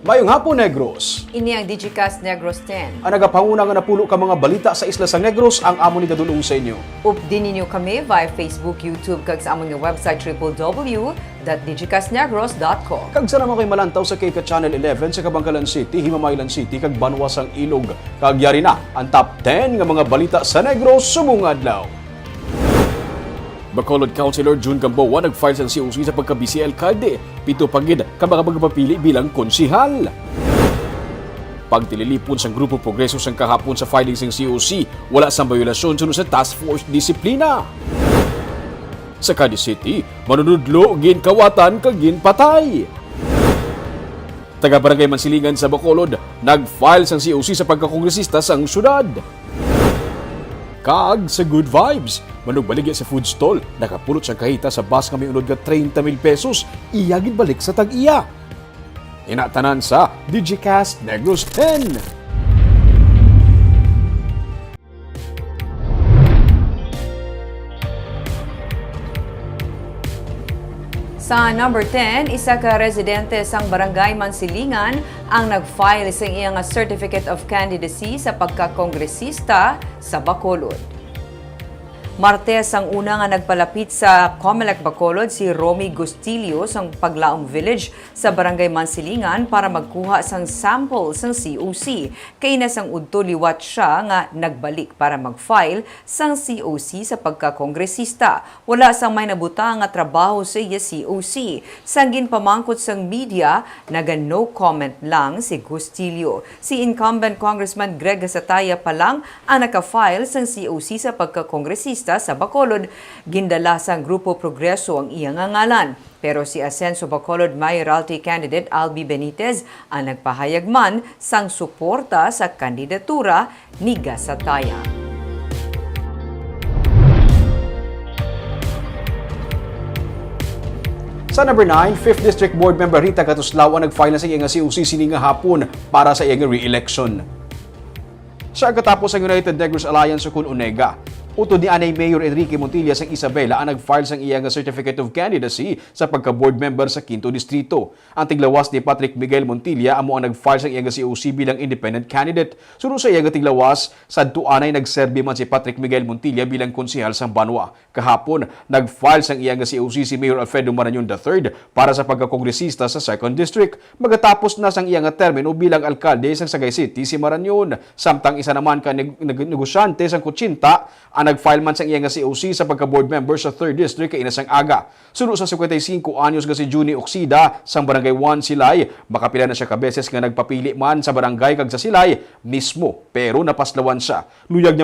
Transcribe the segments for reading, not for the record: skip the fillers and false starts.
Mayong hapon, Negros. Ini ang Digicast Negros X. Ang nagapanguna nga napulo ka mga balita sa isla sa Negros ang amo ni dadulong sa inyo. Updin ninyo kami via Facebook, YouTube, kag sa among website www.digicastnegros.com. Kag sa naman kayo malantaw sa Kika Channel 11 sa Kabangkalan City, Himamaylan City, kag Banwas ang Ilog. Kag yari na ang top 10 nga mga balita sa Negros subong adlaw. Bacolod Councilor June Gamboa nag-file sa COC sa pagka-BC Alcalde. Pito pagid ka mga magpapili bilang konsihal. Pagtililipon sa Grupo Progreso sang kahapon sa filings ng COC, wala sang violasyon sunod sa Task Force Disiplina. Sa Cadiz City, manunudlo, ginkawatan, kag ginpatay. Taga-barangay Mansilingan sa Bacolod, nag-file sang COC sa pagkakongresista sang syudad. Kag sa Good Vibes, manugbaligya sa food stall, nakapulot siyang kahita sa bus kami unod ka 30,000 pesos, iyagin balik sa tag-iya. Inatanan sa Digicast Negros X. Sa number 10, isa ka residente sang Barangay Mansilingan ang nag-file sa iyang Certificate of Candidacy sa pagkakongresista sa Bacolod. Martes ang una nga nagpalapit sa Comelec Bacolod si Romy Gustilio sang Paglaong Village sa Barangay Mansilingan para magkuha sang sample sang COC. Kay na sang udto liwat siya nga nagbalik para mag-file sang COC sa pagkakongresista. Wala sang may nabuta nga trabaho sa iya COC. Sang ginpamangkot sang media, naga no comment lang si Gustilio. Si incumbent Congressman Greg Gasataya pa lang ang naka-file sang COC sa pagkakongresista sa Bacolod, gindala sang Grupo Progreso ang iyang ngalan. Pero si Asenso Bacolod Mayoralty candidate Albi Benitez ang nagpahayag man sang suporta sa kandidatura ni Gasataya. Sa number 9, 5th District Board Member Rita Catuslao ang nag-file na sa iyang COC sininga hapon para sa iyang re-election. Siya katapos ang United Negros Alliance sa Unega. Utod ni Anay Mayor Enrique Montilla sang Isabela ang nag-file sang iyang Certificate of Candidacy sa pagka-board member sa 5th Distrito. Ang tiglawas ni Patrick Miguel Montilla amo ang nag-file sang iyang COC bilang independent candidate. Sunod sa iyang tiglawas, sadto anay nagserbi man si Patrick Miguel Montilla bilang konsehal sang Banwa. Kahapon, nag-file sang iyang COC si Mayor Alfredo Marañon III para sa pagkakongresista sa 2nd District. Magatapos na sang iyang termino bilang alkalde sang Sagay City si Marañon. Samtang isa naman ka negosyante sang Kutsinta ang nag-file man sa iyang COC sa pagka-board member sa 3rd District kay inasang aga. Sunod sa 55 anyos nga si Juni Oxida sang Barangay 1 Silay, makapila na siya kabeses nga nagpapili man sa barangay kag sa Silay mismo, pero napaslawan siya. Luyag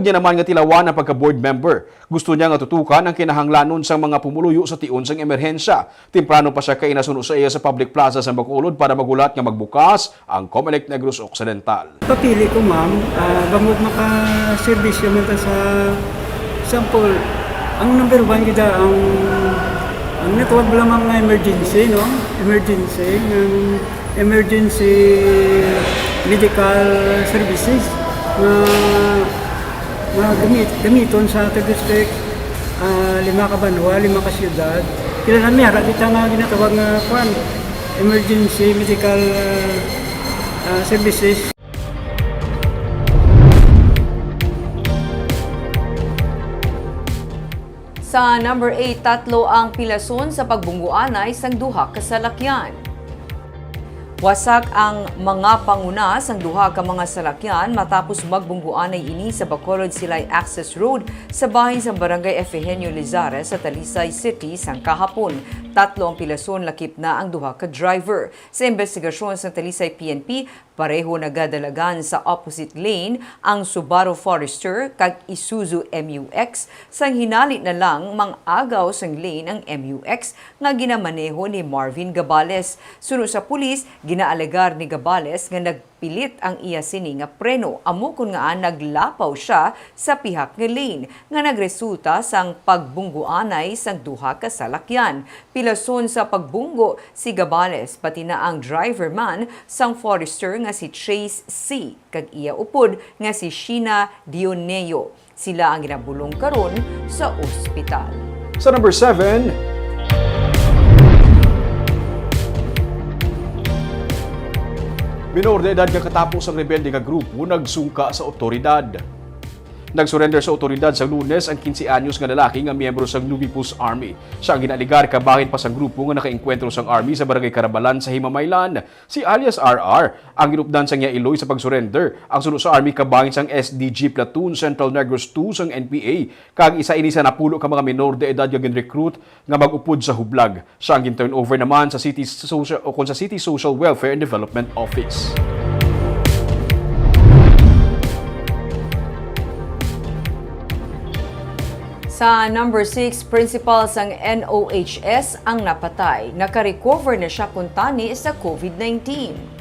niya naman nga tilawan ang pagka-board member. Gusto niya nga tutukan ang kinahanglanon sa mga pumuluyo sa tion sang emerhensya. Temprano pa siya kay nasuno sa iya sa public plaza sa Bacolod para magulat nga magbukas ang Comelec Negros Occidental. Papili ko ma'am, bangod maka-servisyo man ta sa sample. Ang number 1 kita ang network lamang na emergency, no? Emergency medical services na gamiton sa ating district, 5 ka banwa, 5 ka siyudad. Kailangan may harap kita nga ginatawag nga emergency medical services. Sa number 8, tatlo ang pilason sa pagbungguanay sang duha ka salakyan. Wasak ang mga panguna sang duha ka mga salakyan matapos magbungguanay ini sa Bacolod Silay Access Road sa bahin sa Barangay Efehenio Lizares sa Talisay City sang kahapon. Tatlo ang pilason lakip na ang duha ka driver. Sa investigasyon sa Talisay PNP, pareho nagadalagan sa opposite lane ang Subaru Forester kag Isuzu MUX sang hinali na lang mang-agaw sang lane ang MUX nga ginamaneho ni Marvin Gabales. Sunod sa pulis, ginaalegar ni Gabales nga nagpilit ang iya sini nga preno amo kun nga naglapaw siya sa pihak nga lane nga nagresulta sang pagbungguanay sang duha ka salakyan. Pilason sa pagbunggo si Gabales pati na ang driver man sang Forester nga si Chase C kag iya upod nga si Sheena Dioneo. Sila ang ginabulong karon sa ospital. Sa number 7, Minor de edad kakatapos ang rebelde nga grupo nagsungka sa otoridad. Nagsurrender sa otoridad sa Lunes ang 15 anyos nga lalaki nga miyembro sa Nubipus Army. Siya ang ginaligar kabahin pa sa grupo nga nakaengkwentro sang army sa barangay Karabalan sa Himamaylan. Si alias RR ang ginupdan sa niya Iloy sa pagsurrender. Ang sunod sa army kabahin sang SDG Platoon Central Negros 2 sang NPA. Kag isa ini sa napulo ka mga minor de edad nga ginrecruit nga mag-upod sa hublag. Siya ang gin-turn over naman sa City Social Welfare and Development Office. Sa number 6, principal sang NOHS ang napatay. Naka-recover na siya kuntani sa COVID-19.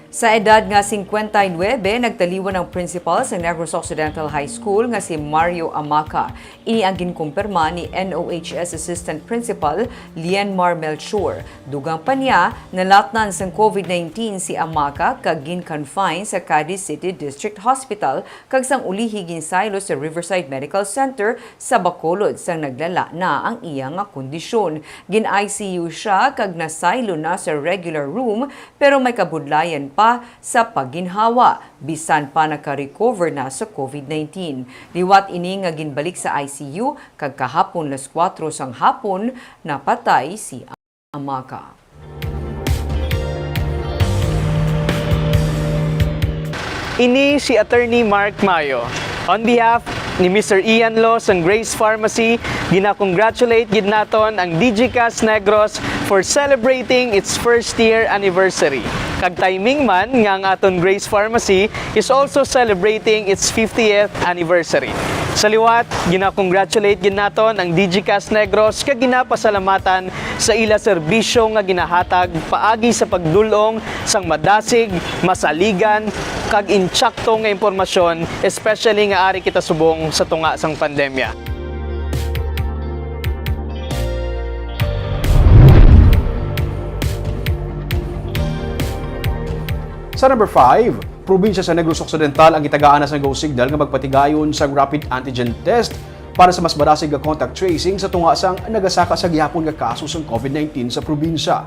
Sa edad nga 59, nagtaliwan ang principal sa Negros Occidental High School nga si Mario Amaca. Ini ang ginkumpirma ni NOHS Assistant Principal Lienmar Melchor. Dugang pa niya, nalatnan sang COVID-19 si Amaca kag gin-confine sa Cadiz City District Hospital kag sang ulihi ginsaylo sa Riverside Medical Center sa Bacolod sang naglala na ang iyang nga kondisyon. Gin-ICU siya kag nasaylo na sa regular room pero may kabudlayan pa sa pagginhawa bisan pa naka-recover na sa COVID-19. Liwat ini nga ginbalik sa ICU kag kahapon 4:00 sang hapon napatay si Amaca. Ini si Attorney Mark Mayo. On behalf ni Mr. Ian Los ng Grace Pharmacy, gina-congratulate gid naton ang Digicast Negros for celebrating its first year anniversary. Kag timing man nga ang aton Grace Pharmacy is also celebrating its 50th anniversary. Sa liwat, gina-congratulate gid naton ang Digicast Negros kag ginapasalamatan sa ila serbisyo nga ginahatag paagi sa pagdulong sang madasig, masaligan kag intsakto nga impormasyon, especially nga ari kita subong sa tunga sang pandemya. Sa number 5, probinsya sa Negros Occidental ang gitagaan na sa go signal nga magpatigayon sa rapid antigen test para sa mas marasig nga contact tracing sa tunga sang nagasaka sa gihapon nga kaso sang COVID-19 sa probinsya.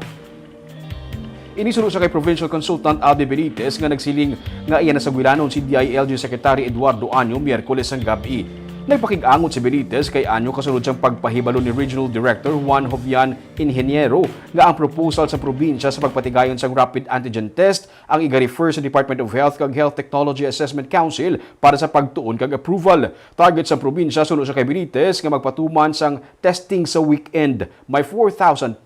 Inisulod sa kay Provincial Consultant Alde Benitez nga nagsiling nga iyan na sa Guilanon si DILG Secretary Eduardo Anyo Miyerkules ang gabi. Nagpakig-angot si Benitez kay Anyo kasunod siyang pagpahibalo ni Regional Director Juan Jovian Ingeniero nga ang proposal sa probinsya sa pagpatigayon sa rapid antigen test ang iga-refer sa Department of Health kag Health Technology Assessment Council para sa pagtuon kag approval. Target sa probinsya sunod sa kay Benitez nga magpatuman sang testing sa weekend. May 4,214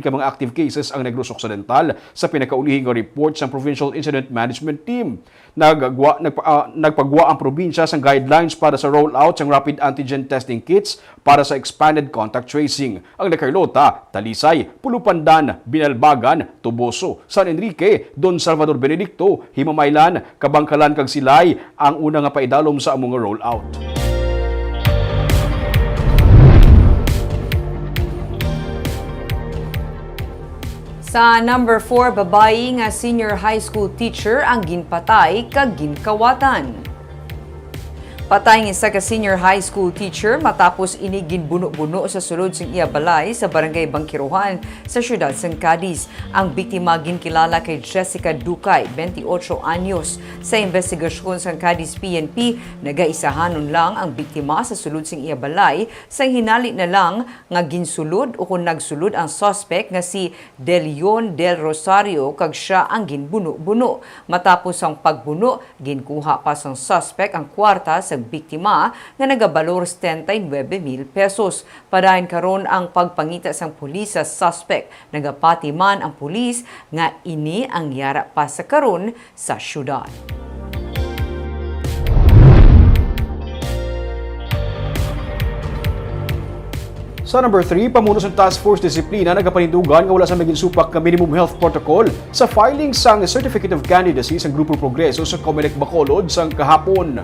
ka mga active cases ang Negros Occidental sa pinakaulihing report sa Provincial Incident Management Team. Nagpagwa ang probinsya sang guidelines para sa rollout ng rapid antigen testing kits para sa expanded contact tracing. Ang Nacarlota, Talisay, Pulupandan, Binalbagan, Tuboso, San Enrique, Don Salvador Benedicto, Himamaylan, Kabangkalan kag Silay ang una nga paidalom sa among rollout. Sa number 4, babayi nga senior high school teacher ang ginpatay kag ginkawatan. Patay ng isa ka senior high school teacher matapos ini ginbuno-buno sa sulod sing iya balay sa barangay Bangkiruhan sa siyudad sang Cadiz. Ang biktima ginkilala kay Jessica Ducay, 28 anyos. Sa investigasyon sang Cadiz PNP, nagaisahanon lang ang biktima sa sulod sing iya balay sang hinali na lang nga ginsulod o kung nagsulod ang suspect nga si Delion Del Rosario kag siya ang ginbuno-buno. Matapos ang pagbuno, ginkuha pa sang suspect ang kwarta sa biktima nga nagabalor 79,000 pesos. Padayon karon ang pagpangita sang pulis sa suspect. Nagapati man ang pulis nga ini ang yara pa sa karon sa syudad. Sa number 3, pamuno sa Task Force Disiplina nagapanindugan nga wala sa maging supak nga minimum health protocol sa filing sang Certificate of Candidacy sa Grupo Progreso sa Comelec Bacolod sang kahapon.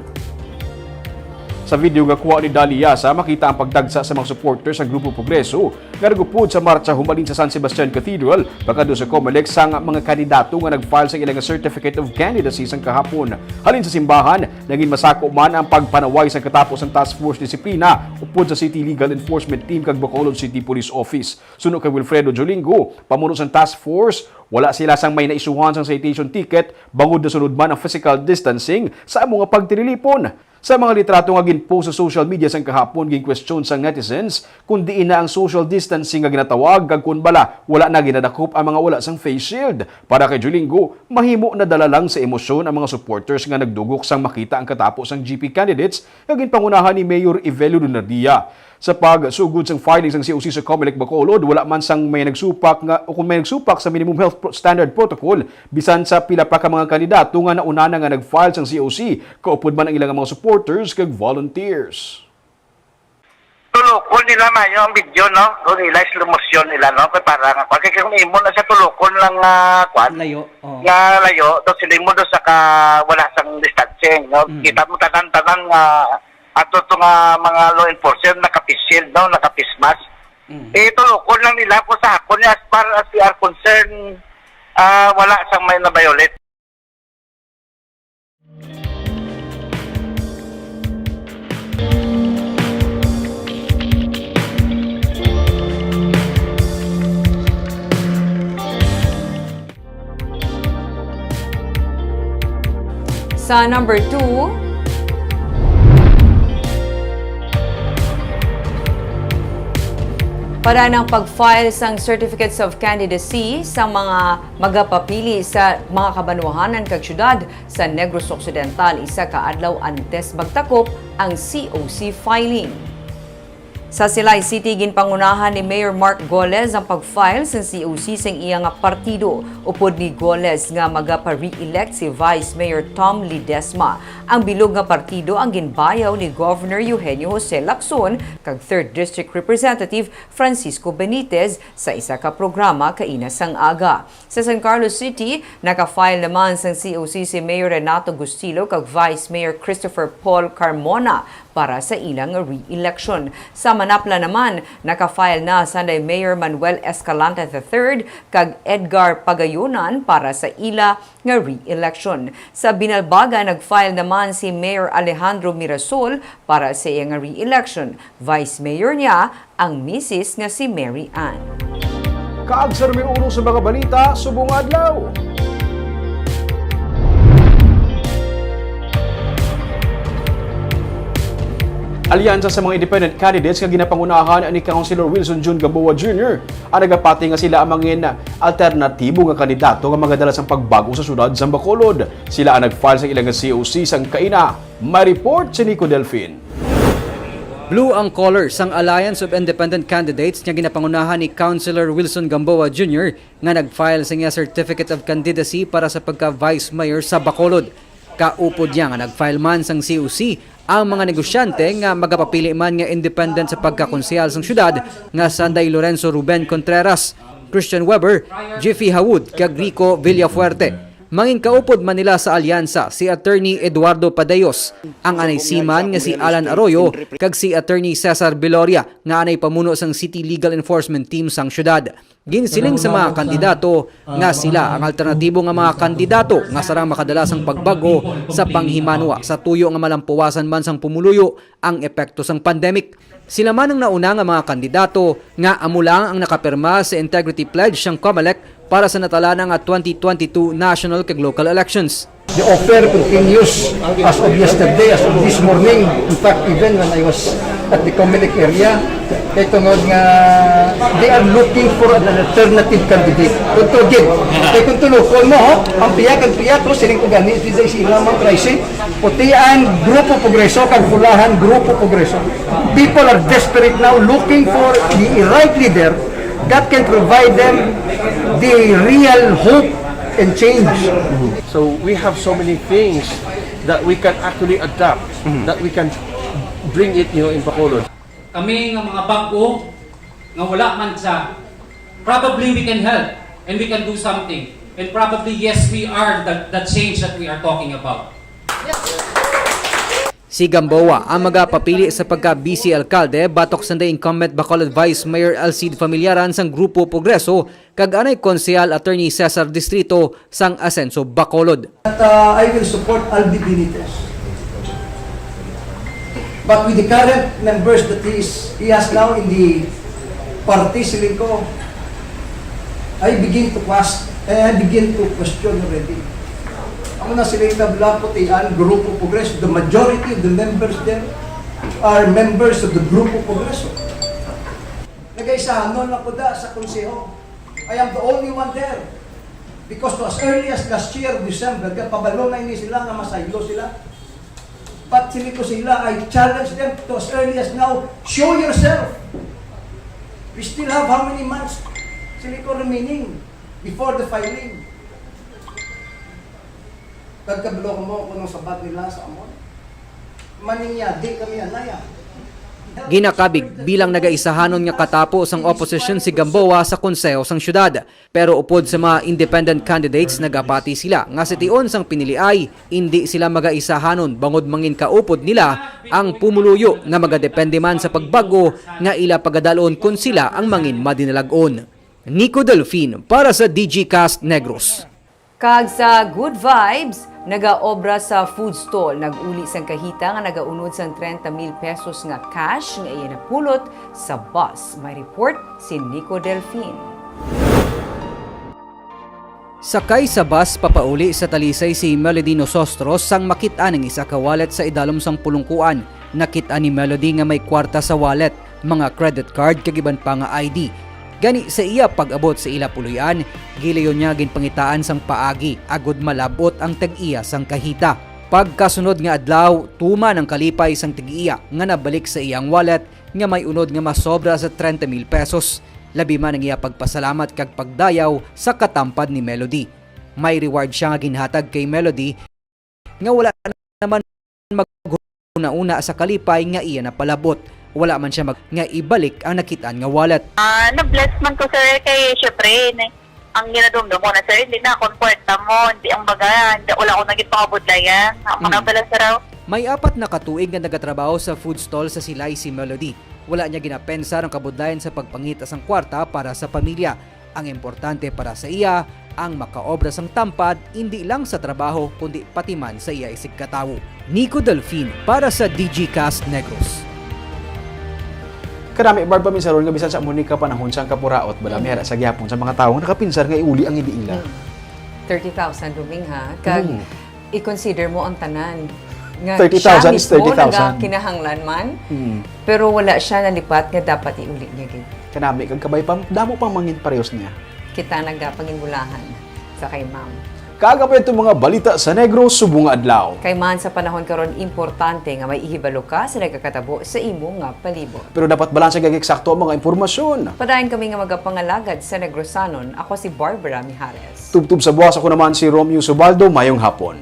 Sa video nga kuha ni Daliasa, makita ang pagdagsa sa mga supporters sa Grupo Progreso nga nagupod sa marcha humalin sa San Sebastian Cathedral pagkado sa COMELEC sang mga kandidato nga nag-file sa ilang Certificate of Candidacy sang kahapon. Halin sa simbahan, naging masako man ang pagpanaway sa katapos ng Task Force Disiplina upod sa City Legal Enforcement Team kag Bacolod City Police Office. Suno kay Wilfredo Jolingo, pamuno sang Task Force, wala sila sang may naisuhan sang citation ticket, bangod na sunod man ang physical distancing sa among pagtirilipon. Sa mga litrato nga ginpost sa social media sang kahapon, gin-question sang netizens kung diin na ang social distancing nga ginatawag kag kun bala wala na ginadakop ang mga wala sang face shield. Para kay Jolingo, mahimo na dala lang sa emosyon ang mga supporters nga nagdugok sang makita ang katapos ang GP candidates nga ginpangunahan ni Mayor Evelio Lunardia. Sa pagsugod sang filings ng COC sa COMELEC Bacolod, wala man sang may nagsupak nga o kung may nagsupak sa minimum health standard protocol bisan sa pila pa ka mga kandidato nga nauna na nga nag-file sang COC, kaupod man ang ilang mga supporters kag volunteers. Tulukon nila mayo ang video, no? Kung nila slow motion nila, no? Kaya parang kasi kung imo na sa tulukon lang kwan. Layo. Oh. Nga layo, to sila mo do sa ka wala sang distancing, no? Kita mo tanan-tanan nga ato to nga mga law enforcement nakapisil, no? Nakapismas. Tulukon lang nila po sa hakon as far as we are concerned, wala sang may na-violate. Sa number 2, para ng pag-file sang Certificates of Candidacy sa mga magapapili sa mga kabanwahanan kag syudad sa Negros Occidental, isa ka adlaw antes magtakop ang COC filing. Sa Silay City, ginpangunahan ni Mayor Mark Goles ang pag-file sa COC sa iyang partido. Upod ni Goles nga magapa-re-elect si Vice Mayor Tom Ledesma. Ang bilog nga partido ang ginbayaw ni Governor Eugenio Jose Lacson kag 3rd District Representative Francisco Benitez sa isa ka programa kaina sang aga. Sa San Carlos City, naka-file naman sa COC si Mayor Renato Gustilo kag Vice Mayor Christopher Paul Carmona para sa ilang re-election. Sa Manapla naman, naka-file na sa Mayor Manuel Escalante III kag Edgar Pagayunan para sa ila nga re-election. Sa Binalbaga, nag-file naman si Mayor Alejandro Mirasol para sa iyang re-election. Vice Mayor niya ang misis nga si Mary Ann. Kaag sa uno sa mga balita, subong adlaw. Alyansa sa mga independent candidates nga ginapangunahan ni Councilor Wilson June Gamboa Jr. ang nagapati nga sila ang mga alternatibo nga kandidato nga magadala sang pagbago sa syudad sa Bacolod. Sila ang nag-file sa ilang COC sang kaina. May report si Nico Delfin. Blue ang color sang Alliance of Independent Candidates nga ginapangunahan ni Councilor Wilson Gamboa Jr. nga nag-file sa iya Certificate of Candidacy para sa pagka-Vice Mayor sa Bacolod. Kaupod niya nga nag-file man sang COC ang mga negosyante nga magapapili man nga independent sa pagkakonsehal sang syudad nga Sanday Lorenzo Ruben Contreras, Christian Weber, Jeffy Hawud kag Rico Villafuerte. Mangin kaupod man nila sa alyansa si Attorney Eduardo Padayos, ang anay siman nga si Alan Arroyo kag si Attorney Cesar Viloria nga anay pamuno sang City Legal Enforcement Team sang syudad. Ginsiling sa mga kandidato nga sila ang alternatibo nga mga kandidato nga sarang makadala sang pagbago sa panghimanwa sa tuyo nga malampuwasan man sang pumuluyo ang epekto sang pandemic. Sila man ang nauna nga mga kandidato nga amo lang ang nakapirma sa Integrity Pledge sang COMELEC para sa natalanan nga 2022 national kag local elections. The offer continues as of yesterday, as of this morning. In fact, even when I was at the COMELEC area, kay tungod nga they are looking for an alternative candidate. Kung tugid, kay kung tulukon mo, ang piya to, sining kagani, di sila mga pricing, putian, Grupo Progreso, kag pulahan, Grupo Progreso. People are desperate now looking for the right leader that can provide them the real hope and change. So we have so many things that we can actually adapt, that we can bring it, in Bacolod. Kami nga mga bago nga wala man sa, probably we can help and we can do something. And probably, yes, we are the change that we are talking about. Si Gamboa ang magapapili sa pagka-BC Alkalde batok sa incumbent Bacolod Vice Mayor Alcide Familiaran sang Grupo Progreso kag anay konsehal Attorney Cesar Distrito sang Asenso Bacolod. I will support Albi Benitez. But with the current members that he has now in the party, siling ko, I begin to question already. Ako na sila yung tabla-putian, Grupo Progreso. The majority of the members there are members of the Grupo Progreso. Nag-aisahan nun ako sa konseho. I am the only one there. Because to as early as last year, December, pabalo na ini sila nga masaylo sila. But sili ko sila, I challenge them to as early as now, show yourself. We still have how many months sili ko remaining before the filing. Pagkablo ko mo kung sabat nila sa amon. Maningya, di kami anaya. Ginakabig bilang nagaisahanon nga katapos ang oposisyon si Gamboa sa konseho sang syudad. Pero upod sa mga independent candidates nagapati sila nga sa tion sang pinili ay hindi sila magaisahanon bangod mangin kaupod nila ang pumuluyo nga magadepende man sa pagbago nga ila pagadalon kun sila ang mangin madinalagon. Nico Delfin para sa Digicast Negros. Kag sa Good Vibes, nagaobra sa food stall, nag-uli sang kahita nga nagaunod sang 30,000 pesos nga cash nga iya napulot sa bus. May report si Nico Delfin. Sakay sa bus papauli sa Talisay si Melody Nosostros sang makita ng isa ka wallet sa idalom sang pulungkuan. Nakita ni Melody nga may kwarta sa wallet, mga credit card kagiban pa nga ID. Gani sa iya pag-abot sa ila puluyan, gilayon niya ginpangitaan sang paagi, agod malabot ang tag-iya sang kahita. Pagkasunod nga adlaw, tuman ang kalipay sang tag-iya nga nabalik sa iyang wallet nga may unod nga masobra sa 30,000 pesos. Labi man ang iya pagpasalamat kag pagdayaw sa katampad ni Melody. May reward siya nga ginhatag kay Melody nga wala naman mag-una sa kalipay nga iya napalabot. Wala man siya nga ibalik ang nakitaan nga wallet. Na-bless man ko sir kay syempre ang ginadumdum mo na sir, hindi na akong kwarta mo, hindi ang baga, wala akong naging pangabudlayan. Mga pala sir. May 4 na katuig na nagatrabaho sa food stall sa Silay si Melody. Wala niya ginapensar ang kabudlayan sa pagpangita sang kwarta para sa pamilya. Ang importante para sa iya, ang makaobra sang tampad, hindi lang sa trabaho, kundi pati man sa iya isig katawo. Nico Delfin para sa Digicast Negros. Karami barba minsan ron nga bisan sa Monica panahon sang kapuraot bala mera sa gyapon sa mga tawo nakapinsar nga iuli ang idiila. 30,000 ruming ha. Kag i-consider mo ang tanan. Nga 30,000 is 30,000. Kinahanglan man. Pero wala siya nalipat nga dapat iuli niya gid. Kanami kag kabay pam damo pang mangin parehos niya. Kita nagapangingulahan sa kay ma'am. Kagapay itong mga balita sa Negros subong adlaw. Kay man sa panahon karon importante nga may ihibalo ka sa nagkakatabo sa imo nga palibot. Pero dapat balanse kag eksakto ang mga impormasyon. Padayon kami nga magapangalagad sa Negrosanon. Ako si Barbara Mijares. Tubtub sa buwas ako naman si Romeo Subaldo, mayong hapon.